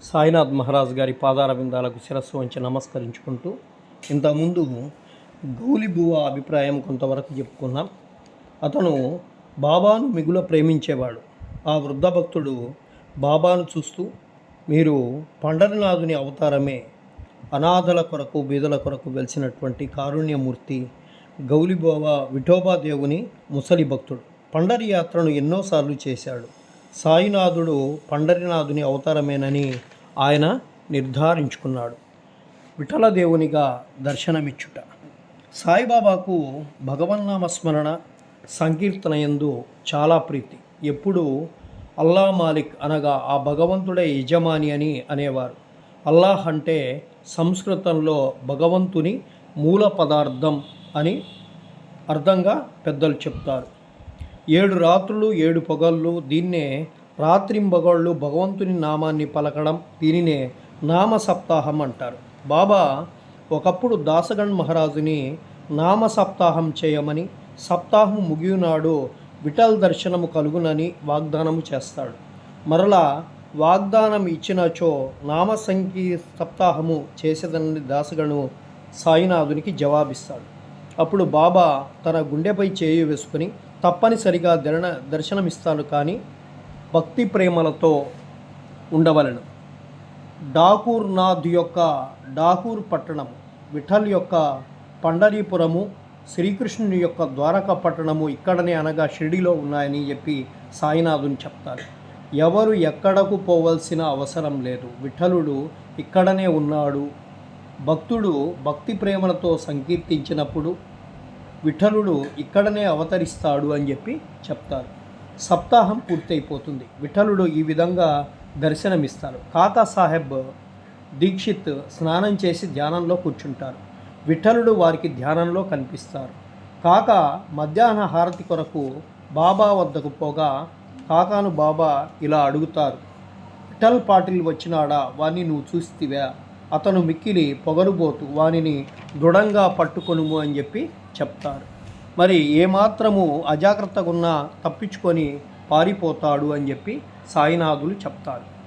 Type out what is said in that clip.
సాయినాథ్ మహారాజ్ గారి పాదార విందాలకు శిరస్సు వంచి నమస్కరించుకుంటూ ఇంతకుముందు గౌలిబువ అభిప్రాయం కొంతవరకు చెప్పుకున్నాం. అతను బాబాను మిగుల ప్రేమించేవాడు. ఆ వృద్ధ భక్తుడు బాబాను చూస్తూ, మీరు పండరినాథుని అవతారమే, అనాథల కొరకు బీదల కొరకు వెలిసినటువంటి కారుణ్యమూర్తి గౌలిబువ విఠోబా దేవుని ముసలి భక్తుడు. పండరి యాత్రను ఎన్నోసార్లు చేశాడు. సాయినాథుడు పండరినాథుని అవతారమేనని ఆయన నిర్ధారించుకున్నాడు. విఠలదేవునిగా దర్శనమిచ్చుట. సాయిబాబాకు భగవన్నామస్మరణ సంకీర్తన యందు చాలా ప్రీతి. ఎప్పుడు అల్లా మాలిక్ అనగా ఆ భగవంతుడే యజమాని అని అనేవారు. అల్లాహ్ అంటే సంస్కృతంలో భగవంతుని మూల పదార్థం అని అర్థంగా పెద్దలు చెప్తారు. 7 రాత్రులు 7 పగళ్ళు, దీన్నే రాత్రింబగళ్ళు భగవంతుని నామాన్ని పలకడం, దీనినే నామ సప్తాహం అంటారు. బాబా ఒకప్పుడు దాసగణ్ మహారాజుని నామ సప్తాహం చేయమని, సప్తాహం ముగియునాడు విఠల్ దర్శనము కలుగునని వాగ్దానము చేస్తాడు. మరలా వాగ్దానం ఇచ్చినచో నామ సప్తాహము చేసేదని దాసగణు సాయినాథునికి జవాబిస్తాడు. అప్పుడు బాబా తన గుండెపై చేయి వేసుకుని, తప్పనిసరిగా దర్శనమిస్తాడు, కానీ భక్తి ప్రేమలతో ఉండవలను. డాకూర్ నాథ్ యొక్క డాకూర్ పట్టణము, విఠల్ యొక్క పండరీపురము, శ్రీకృష్ణుని యొక్క ద్వారకా పట్టణము ఇక్కడనే అనగా షిరిడిలో ఉన్నాయని చెప్పి సాయినాథుని చెప్తారు. ఎవరు ఎక్కడకు పోవలసిన అవసరం లేదు, విఠలుడు ఇక్కడనే ఉన్నాడు. భక్తుడు భక్తి ప్రేమలతో సంకీర్తించినప్పుడు విఠలుడు ఇక్కడనే అవతరిస్తాడు అని చెప్పి చెప్తారు. సప్తాహం పూర్తయిపోతుంది. విఠలుడు ఈ విధంగా దర్శనమిస్తారు. కాకా సాహెబ్ దీక్షిత్ స్నానం చేసి ధ్యానంలో కూర్చుంటారు. విఠలుడు వారికి ధ్యానంలో కనిపిస్తారు. కాకా మధ్యాహ్న హారతి కొరకు బాబా వద్దకు పోగా కాకాను బాబా ఇలా అడుగుతారు, విఠల్ పాటిల్ వచ్చినాడా, వాణ్ణి నువ్వు చూస్తివా? అతను మిక్కిలి పొగరుబోతు, వానిని దృఢంగా పట్టుకొనుము అని చెప్పి చెప్తారు. మరి ఏమాత్రము అజాగ్రత్తగా ఉన్నా తప్పించుకొని పారిపోతాడు అని చెప్పి సాయినాథులు చెప్తారు.